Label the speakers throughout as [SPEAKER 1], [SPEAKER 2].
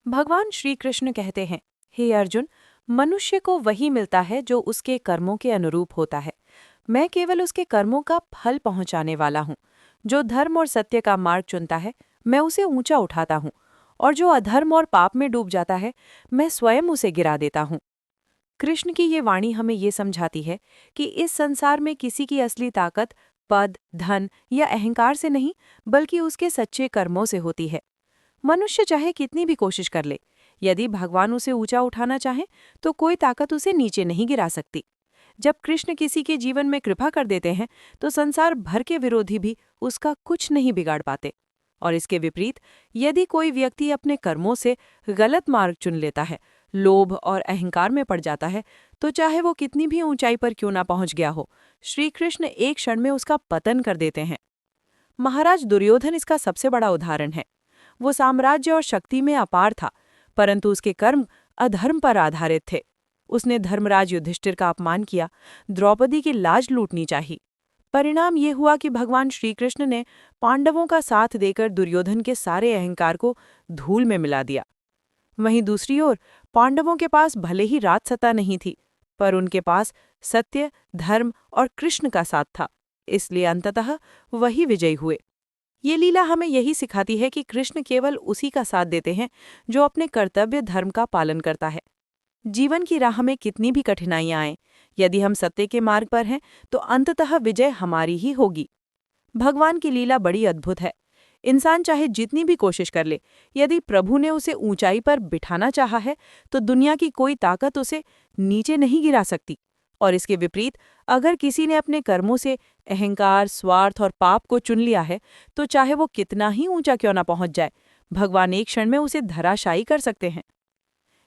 [SPEAKER 1] भगवान श्री कृष्ण कहते हैं, हे अर्जुन, मनुष्य को वही मिलता है जो उसके कर्मों के अनुरूप होता है। मैं केवल उसके कर्मों का फल पहुंचाने वाला हूँ। जो धर्म और सत्य का मार्ग चुनता है, मैं उसे ऊंचा उठाता हूँ, और जो अधर्म और पाप में डूब जाता है, मैं स्वयं उसे गिरा देता हूँ। कृष्ण की ये वाणी हमें ये समझाती है कि इस संसार में किसी की असली ताकत पद, धन या अहंकार से नहीं, बल्कि उसके सच्चे कर्मों से होती है। मनुष्य चाहे कितनी भी कोशिश कर ले, यदि भगवान उसे ऊंचा उठाना चाहे तो कोई ताकत उसे नीचे नहीं गिरा सकती। जब कृष्ण किसी के जीवन में कृपा कर देते हैं तो संसार भर के विरोधी भी उसका कुछ नहीं बिगाड़ पाते। और इसके विपरीत, यदि कोई व्यक्ति अपने कर्मों से गलत मार्ग चुन लेता है, लोभ और अहंकार में पड़ जाता है, तो चाहे वो कितनी भी ऊंचाई पर क्यों ना पहुंच गया हो, श्री कृष्ण एक क्षण में उसका पतन कर देते हैं। महाराज दुर्योधन इसका सबसे बड़ा उदाहरण है। वो साम्राज्य और शक्ति में अपार था, परंतु उसके कर्म अधर्म पर आधारित थे। उसने धर्मराज युधिष्ठिर का अपमान किया, द्रौपदी की लाज लूटनी चाहिए। परिणाम ये हुआ कि भगवान श्री कृष्ण ने पांडवों का साथ देकर दुर्योधन के सारे अहंकार को धूल में मिला दिया। वहीं दूसरी ओर पांडवों के पास भले ही राजसत्ता नहीं थी, पर उनके पास सत्य, धर्म और कृष्ण का साथ था। इसलिए अंततः वही विजयी हुए। ये लीला हमें यही सिखाती है कि कृष्ण केवल उसी का साथ देते हैं जो अपने कर्तव्य धर्म का पालन करता है। जीवन की राह में कितनी भी कठिनाइयां आएं, यदि हम सत्य के मार्ग पर हैं तो अंततः विजय हमारी ही होगी। भगवान की लीला बड़ी अद्भुत है। इंसान चाहे जितनी भी कोशिश कर ले, यदि प्रभु ने उसे ऊंचाई पर बिठाना चाहा है तो दुनिया की कोई ताकत उसे नीचे नहीं गिरा सकती। और इसके विपरीत, अगर किसी ने अपने कर्मों से अहंकार, स्वार्थ और पाप को चुन लिया है, तो चाहे वो कितना ही ऊंचा क्यों ना पहुंच जाए, भगवान एक क्षण में उसे धराशायी कर सकते हैं।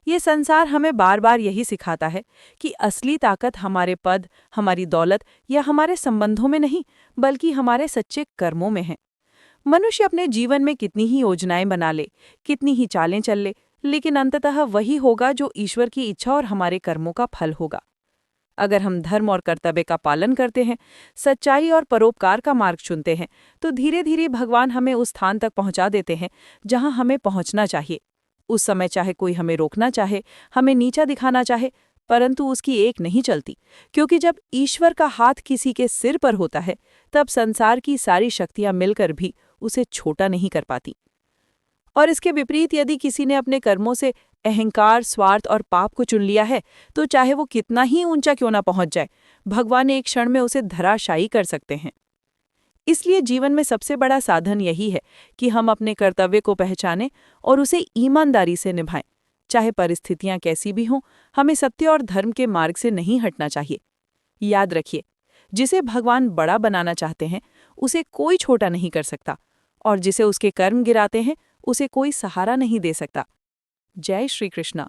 [SPEAKER 1] ये संसार हमें बार बार यही सिखाता है कि असली ताकत हमारे पद, हमारी दौलत या हमारे संबंधों में नहीं, बल्कि हमारे सच्चे कर्मों में है। मनुष्य अपने जीवन में कितनी ही योजनाएं बना ले, कितनी ही चालें चल ले, लेकिन अंततः वही होगा जो ईश्वर की इच्छा और हमारे कर्मों का फल होगा। अगर हम धर्म और कर्तव्य का पालन करते हैं, सच्चाई और परोपकार का मार्ग चुनते हैं, तो धीरे धीरे भगवान हमें उस स्थान तक पहुंचा देते हैं जहां हमें पहुंचना चाहिए। उस समय चाहे कोई हमें रोकना चाहे, हमें नीचा दिखाना चाहे, परंतु उसकी एक नहीं चलती, क्योंकि जब ईश्वर का हाथ किसी के सिर पर होता है, तब संसार की सारी शक्तियां मिलकर भी उसे छोटा नहीं कर पाती। और इसके विपरीत, यदि किसी ने अपने कर्मों से अहंकार, स्वार्थ और पाप को चुन लिया है, तो चाहे वो कितना ही ऊंचा क्यों ना पहुंच जाए, भगवान एक क्षण में उसे धराशायी कर सकते हैं। इसलिए जीवन में सबसे बड़ा साधन यही है कि हम अपने कर्तव्य को पहचानें और उसे ईमानदारी से निभाएं। चाहे परिस्थितियां कैसी भी हों, हमें सत्य और धर्म के मार्ग से नहीं हटना चाहिए। याद रखिए, जिसे भगवान बड़ा बनाना चाहते हैं, उसे कोई छोटा नहीं कर सकता, और जिसे उसके कर्म गिराते हैं, उसे कोई सहारा नहीं दे सकता। जय श्री कृष्णा।